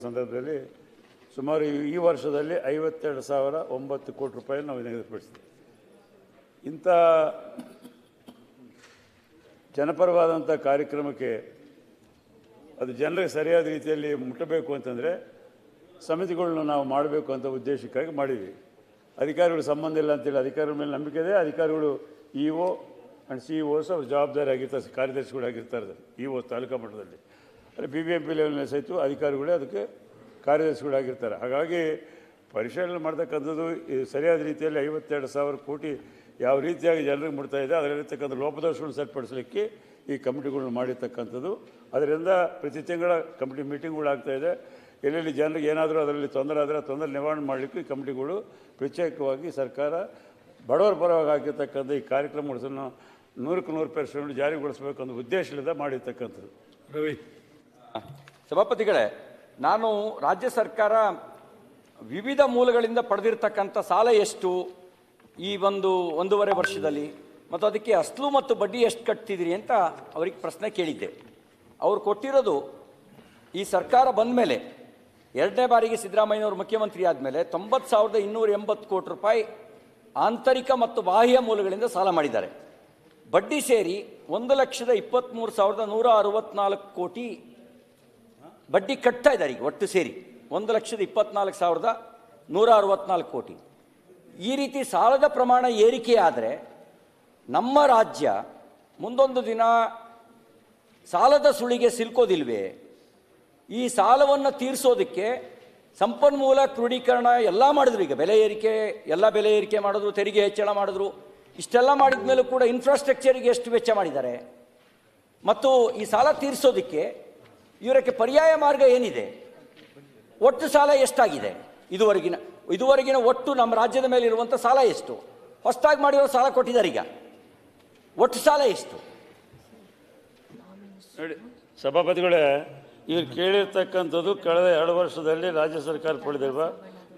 ಸಂದರ್ಭದಲ್ಲಿ ಸುಮಾರು ಈ ವರ್ಷದಲ್ಲಿ 52,009 ಕೋಟಿ ರೂಪಾಯಿ ನಾವು ನಿಗದಿಪಡಿಸಿದ್ವಿ. ಇಂಥ ಜನಪರವಾದಂಥ ಕಾರ್ಯಕ್ರಮಕ್ಕೆ ಅದು ಜನರಿಗೆ ಸರಿಯಾದ ರೀತಿಯಲ್ಲಿ ಮುಟ್ಟಬೇಕು ಅಂತಂದರೆ ಸಮಿತಿಗಳನ್ನ ನಾವು ಮಾಡಬೇಕು ಅಂತ ಉದ್ದೇಶಕ್ಕಾಗಿ ಮಾಡಿದ್ವಿ. ಅಧಿಕಾರಿಗಳು ಸಂಬಂಧ ಇಲ್ಲ ಅಂತೇಳಿ ಅಧಿಕಾರಿಗಳ ಮೇಲೆ ನಂಬಿಕೆ ಇದೆ. ಅಧಿಕಾರಿಗಳು ಇಒ ಆ್ಯಂಡ್ CEOs ಅವ್ರು ಜವಾಬ್ದಾರಿ ಆಗಿರ್ತಾರೆ, ಕಾರ್ಯದರ್ಶಿಗಳಾಗಿರ್ತಾರೆ. ಇಒ ತಾಲೂಕಾ ಮಟ್ಟದಲ್ಲಿ BBMP ಲೆವೆಲ್ನಲ್ಲಿ ಸಹಿತ ಅಧಿಕಾರಿಗಳೇ ಅದಕ್ಕೆ ಕಾರ್ಯದರ್ಶಿಗಳಾಗಿರ್ತಾರೆ. ಹಾಗಾಗಿ ಪರಿಶೀಲನೆ ಮಾಡ್ತಕ್ಕಂಥದ್ದು ಸರಿಯಾದ ರೀತಿಯಲ್ಲಿ 52,000 ಕೋಟಿ ಯಾವ ರೀತಿಯಾಗಿ ಜನರಿಗೆ ಮುಟ್ತಾ ಇದೆ ಅದರಲ್ಲಿರ್ತಕ್ಕಂಥ ಲೋಪದೋಷಗಳನ್ನು ಸರಿಪಡಿಸಲಿಕ್ಕೆ ಈ ಕಮಿಟಿಗಳನ್ನ ಮಾಡಿರ್ತಕ್ಕಂಥದ್ದು. ಅದರಿಂದ ಪ್ರತಿ ತಿಂಗಳ ಕಮಿಟಿ ಮೀಟಿಂಗ್ಗಳಾಗ್ತಾ ಇದೆ. ಎಲ್ಲೆಲ್ಲಿ ಜನರಿಗೆ ಏನಾದರೂ ಅದರಲ್ಲಿ ತೊಂದರೆ ಆದರೆ ತೊಂದರೆ ನಿವಾರಣೆ ಮಾಡಲಿಕ್ಕೆ ಈ ಕಮಿಟಿಗಳು ಪ್ರತ್ಯೇಕವಾಗಿ ಸರ್ಕಾರ ಬಡವರ ಪರವಾಗಿ ಹಾಕಿರ್ತಕ್ಕಂಥ ಈ ಕಾರ್ಯಕ್ರಮಗಳನ್ನು 100% ಜಾರಿಗೊಳಿಸಬೇಕು ಅನ್ನೋ ಉದ್ದೇಶದಿಂದ ಮಾಡಿರ್ತಕ್ಕಂಥದ್ದು. ರವಿ ಸಭಾಪತಿಗಳೇ, ನಾನು ರಾಜ್ಯ ಸರ್ಕಾರ ವಿವಿಧ ಮೂಲಗಳಿಂದ ಪಡೆದಿರ್ತಕ್ಕಂಥ ಸಾಲ ಎಷ್ಟು ಈ ಒಂದೂವರೆ ವರ್ಷದಲ್ಲಿ ಮತ್ತು ಅದಕ್ಕೆ ಅಸಲು ಮತ್ತು ಬಡ್ಡಿ ಎಷ್ಟು ಕಟ್ತಿದ್ದೀರಿ ಅಂತ ಅವ್ರಿಗೆ ಪ್ರಶ್ನೆ ಕೇಳಿದ್ದೆ. ಅವ್ರು ಕೊಟ್ಟಿರೋದು ಈ ಸರ್ಕಾರ ಬಂದ ಮೇಲೆ ಎರಡನೇ ಬಾರಿಗೆ ಸಿದ್ದರಾಮಯ್ಯನವರು ಮುಖ್ಯಮಂತ್ರಿ ಆದಮೇಲೆ 90,280 ಕೋಟಿ ರೂಪಾಯಿ ಆಂತರಿಕ ಮತ್ತು ಬಾಹ್ಯ ಮೂಲಗಳಿಂದ ಸಾಲ ಮಾಡಿದ್ದಾರೆ. ಬಡ್ಡಿ ಸೇರಿ 1,23,164 ಕೋಟಿ ಬಡ್ಡಿ ಕಟ್ತಾ ಇದ್ದಾರೆ. ಈಗ ಒಟ್ಟು ಸೇರಿ 1,24,164 ಕೋಟಿ. ಈ ರೀತಿ ಸಾಲದ ಪ್ರಮಾಣ ಏರಿಕೆ ಆದರೆ ನಮ್ಮ ರಾಜ್ಯ ಮುಂದೊಂದು ದಿನ ಸಾಲದ ಸುಳಿಗೆ ಸಿಲ್ಕೋದಿಲ್ವೇ? ಈ ಸಾಲವನ್ನು ತೀರಿಸೋದಕ್ಕೆ ಸಂಪನ್ಮೂಲ ಕ್ರೋಢೀಕರಣ ಎಲ್ಲ ಮಾಡಿದ್ರು. ಈಗ ಬೆಲೆ ಏರಿಕೆ ಮಾಡಿದ್ರು, ತೆರಿಗೆ ಹೆಚ್ಚಳ ಮಾಡಿದ್ರು. ಇಷ್ಟೆಲ್ಲ ಮಾಡಿದ ಮೇಲೂ ಕೂಡ ಇನ್ಫ್ರಾಸ್ಟ್ರಕ್ಚರಿಗೆ ಎಷ್ಟು ವೆಚ್ಚ ಮಾಡಿದ್ದಾರೆ? ಮತ್ತು ಈ ಸಾಲ ತೀರಿಸೋದಕ್ಕೆ ಇವರಕ್ಕೆ ಪರ್ಯಾಯ ಮಾರ್ಗ ಏನಿದೆ? ಒಟ್ಟು ಸಾಲ ಎಷ್ಟಾಗಿದೆ? ಇದುವರೆಗಿನ ಒಟ್ಟು ನಮ್ಮ ರಾಜ್ಯದ ಮೇಲೆ ಇರುವಂಥ ಸಾಲ ಎಷ್ಟು? ಹೊಸದಾಗಿ ಮಾಡಿರೋ ಸಾಲ ಕೊಟ್ಟಿದ್ದಾರೆ. ಈಗ ಒಟ್ಟು ಸಾಲ ಎಷ್ಟು? ನೋಡಿ ಸಭಾಪತಿಗಳೇ, ಇವ್ರು ಕೇಳಿರ್ತಕ್ಕಂಥದ್ದು ಕಳೆದ 2 ವರ್ಷದಲ್ಲಿ ರಾಜ್ಯ ಸರ್ಕಾರ ಪಡೆದಿರುವ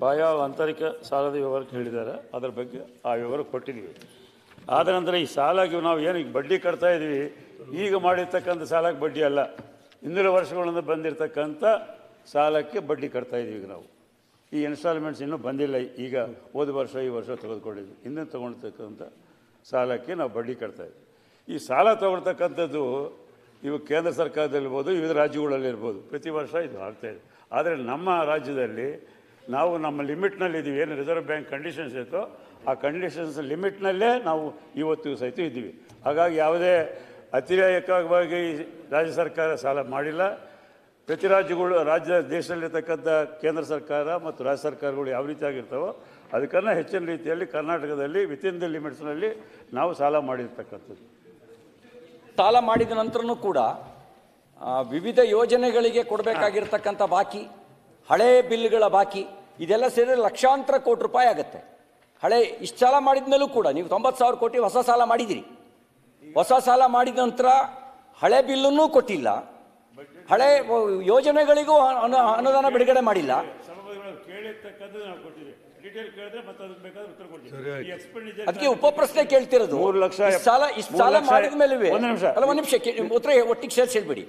ಬಾಹ್ಯ ಆಂತರಿಕ ಸಾಲದ ವಿವರಕ್ಕೆ ಹೇಳಿದ್ದಾರೆ. ಅದರ ಬಗ್ಗೆ ಆ ವಿವರ ಕೊಟ್ಟಿದ್ದೀವಿ. ಆದ ನಂತರ ಈ ಸಾಲಕ್ಕೆ ನಾವು ಏನು ಈಗ ಬಡ್ಡಿ ಕಟ್ತಾ ಇದ್ದೀವಿ, ಈಗ ಮಾಡಿರ್ತಕ್ಕಂಥ ಸಾಲಕ್ಕೆ ಬಡ್ಡಿ ಅಲ್ಲ, ಹಿಂದಿನ ವರ್ಷಗಳಿಂದ ಬಂದಿರತಕ್ಕಂಥ ಸಾಲಕ್ಕೆ ಬಡ್ಡಿ ಕಟ್ತಾ ಇದ್ದೀವಿ. ಈಗ ನಾವು ಈ ಇನ್ಸ್ಟಾಲ್ಮೆಂಟ್ಸ್ ಇನ್ನೂ ಬಂದಿಲ್ಲ. ಈಗ ಹೋದ ವರ್ಷ ಈ ವರ್ಷ ತೆಗೆದುಕೊಂಡಿದ್ವಿ. ಹಿಂದೆ ತೊಗೊಂಡಿರ್ತಕ್ಕಂಥ ಸಾಲಕ್ಕೆ ನಾವು ಬಡ್ಡಿ ಕಟ್ತಾ ಇದ್ದೀವಿ. ಈ ಸಾಲ ತೊಗೊಳ್ತಕ್ಕಂಥದ್ದು ಇವು ಕೇಂದ್ರ ಸರ್ಕಾರದಲ್ಲಿರ್ಬೋದು, ವಿವಿಧ ರಾಜ್ಯಗಳಲ್ಲಿರ್ಬೋದು, ಪ್ರತಿ ವರ್ಷ ಇದು ಆಗ್ತಾಯಿದೆ. ಆದರೆ ನಮ್ಮ ರಾಜ್ಯದಲ್ಲಿ ನಾವು ನಮ್ಮ ಲಿಮಿಟ್ನಲ್ಲಿದ್ದೀವಿ. ಏನು ರಿಸರ್ವ್ ಬ್ಯಾಂಕ್ ಕಂಡೀಷನ್ಸ್ ಇತ್ತೋ ಆ ಕಂಡೀಷನ್ಸ್ ಲಿಮಿಟ್ನಲ್ಲೇ ನಾವು ಇವತ್ತಿಗೂ ಸಹಿತ ಇದ್ದೀವಿ. ಹಾಗಾಗಿ ಯಾವುದೇ ಅತಿರೇಕವಾಗಿ ರಾಜ್ಯ ಸರ್ಕಾರ ಸಾಲ ಮಾಡಿಲ್ಲ. ಪ್ರತಿ ದೇಶದಲ್ಲಿರ್ತಕ್ಕಂಥ ಕೇಂದ್ರ ಸರ್ಕಾರ ಮತ್ತು ರಾಜ್ಯ ಸರ್ಕಾರಗಳು ಯಾವ ರೀತಿಯಾಗಿರ್ತಾವೋ ಅದಕ್ಕನ್ನ ಹೆಚ್ಚಿನ ರೀತಿಯಲ್ಲಿ ಕರ್ನಾಟಕದಲ್ಲಿ ವಿತಿನ್ ದಿ ಲಿಮಿಟ್ಸ್ನಲ್ಲಿ ನಾವು ಸಾಲ ಮಾಡಿರ್ತಕ್ಕಂಥದ್ದು. ಸಾಲ ಮಾಡಿದ ನಂತರನೂ ಕೂಡ ವಿವಿಧ ಯೋಜನೆಗಳಿಗೆ ಕೊಡಬೇಕಾಗಿರ್ತಕ್ಕಂಥ ಬಾಕಿ, ಹಳೆ ಬಿಲ್ಗಳ ಬಾಕಿ, ಇದೆಲ್ಲ ಸೇರಿದ್ರೆ ಲಕ್ಷಾಂತರ ಕೋಟಿ ರೂಪಾಯಿ ಆಗುತ್ತೆ. ಇಷ್ಟು ಸಾಲ ಮಾಡಿದ ಮೇಲೂ ಕೂಡ ನೀವು 90,000 ಕೋಟಿ ಹೊಸ ಸಾಲ ಮಾಡಿದಿರಿ. ಹೊಸ ಸಾಲ ಮಾಡಿದ ನಂತರ ಹಳೆ ಬಿಲ್ಲನ್ನೂ ಕೊಟ್ಟಿಲ್ಲ, ಹಳೆ ಯೋಜನೆಗಳಿಗೂ ಅನುದಾನ ಬಿಡುಗಡೆ ಮಾಡಿಲ್ಲ. ಅದಕ್ಕೆ ಉಪಪ್ರಶ್ನೆ ಕೇಳ್ತಿರೋದು, ಇಷ್ಟು ಸಾಲ ಮಾಡಿದ ಮೇಲೂ ಒಂದು ನಿಮಿಷ ಉತ್ತರ ಒಟ್ಟಿಗೆ ಸೇರಿಸಿ ಹೇಳ್ಬೇಡಿ.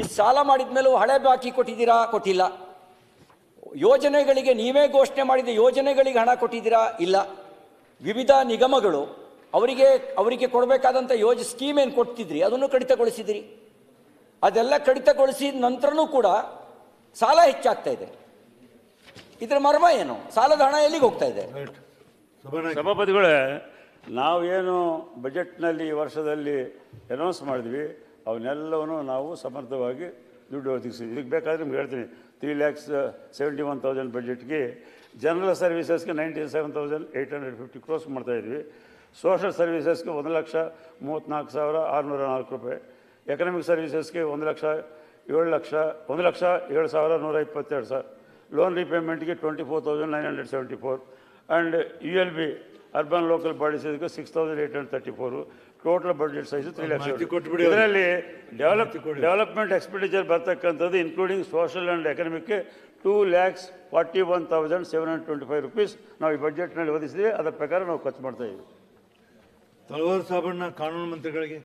ಇಷ್ಟು ಸಾಲ ಮಾಡಿದ ಮೇಲೂ ಹಳೆ ಬಾಕಿ ಕೊಟ್ಟಿದ್ದೀರಾ? ಕೊಟ್ಟಿಲ್ಲ. ಯೋಜನೆಗಳಿಗೆ ನೀವೇ ಘೋಷಣೆ ಮಾಡಿದ ಯೋಜನೆಗಳಿಗೆ ಹಣ ಕೊಟ್ಟಿದ್ದೀರಾ? ಇಲ್ಲ. ವಿವಿಧ ನಿಗಮಗಳು ಅವರಿಗೆ ಕೊಡಬೇಕಾದಂಥ ಸ್ಕೀಮ್ ಏನು ಕೊಡ್ತಿದ್ರಿ ಅದನ್ನು ಕಡಿತಗೊಳಿಸಿದಿರಿ. ಅದೆಲ್ಲ ಕಡಿತಗೊಳಿಸಿದ ನಂತರನೂ ಕೂಡ ಸಾಲ ಹೆಚ್ಚಾಗ್ತಾ ಇದೆ. ಇದರ ಮರ್ಮ ಏನು? ಸಾಲದ ಹಣ ಎಲ್ಲಿಗೆ ಹೋಗ್ತಾ ಇದೆ? ಸಭಾಪತಿಗಳೇ, ನಾವೇನು ಬಜೆಟ್ನಲ್ಲಿ ಈ ವರ್ಷದಲ್ಲಿ ಅನೌನ್ಸ್ ಮಾಡಿದ್ವಿ ಅವನ್ನೆಲ್ಲವನ್ನೂ ನಾವು ಸಮರ್ಥವಾಗಿ ದುಡ್ಡು ಒದಗಿಸಿದ್ವಿ. ಇದಕ್ಕೆ ಬೇಕಾದರೆ ನಿಮ್ಗೆ ಹೇಳ್ತೀನಿ. 3,71,000 ಬಜೆಟ್ಗೆ ಜನರಲ್ ಸರ್ವಿಸಸ್ಗೆ 97,850 ಕ್ರೋಸ್ ಮಾಡ್ತಾಯಿದ್ವಿ. ಸೋಷಲ್ ಸರ್ವಿಸಸ್ಗೆ 1,34,604 ರೂಪಾಯಿ. ಎಕನಾಮಿಕ್ ಸರ್ವಿಸಸ್ಗೆ 1,07,122 ಲೋನ್ ರಿಪೇಮೆಂಟ್ಗೆ 24,974 ಆ್ಯಂಡ್ ULB ಅರ್ಬನ್ ಲೋಕಲ್ ಬಾಡೀಸ್ಗೆ 6,834. Total budget size 3 lakh. ಇದರಲ್ಲಿ ಡೆವಲಪ್ಮೆಂಟ್ ಎಕ್ಸ್ಪೆಂಡಿಚರ್ ಬರ್ತಕ್ಕಂಥದ್ದು ಇನ್ಕ್ಲೂಡಿಂಗ್ ಸೋಷಲ್ ಆ್ಯಂಡ್ ಎಕನಾಮಿಕ್ಗೆ 2,41,725 ರೂಪೀಸ್ ನಾವು ಈ ಬಜೆಟ್ನಲ್ಲಿ ಒದಗಿಸಿದ್ವಿ. ಅದರ ಪ್ರಕಾರ ನಾವು ಖರ್ಚು ಮಾಡ್ತಾ ಇದ್ದೀವಿ. ತಳವಾರ್ ಸಾಬಣ್ಣ ಕಾನೂನು ಮಂತ್ರಿಗಳಿಗೆ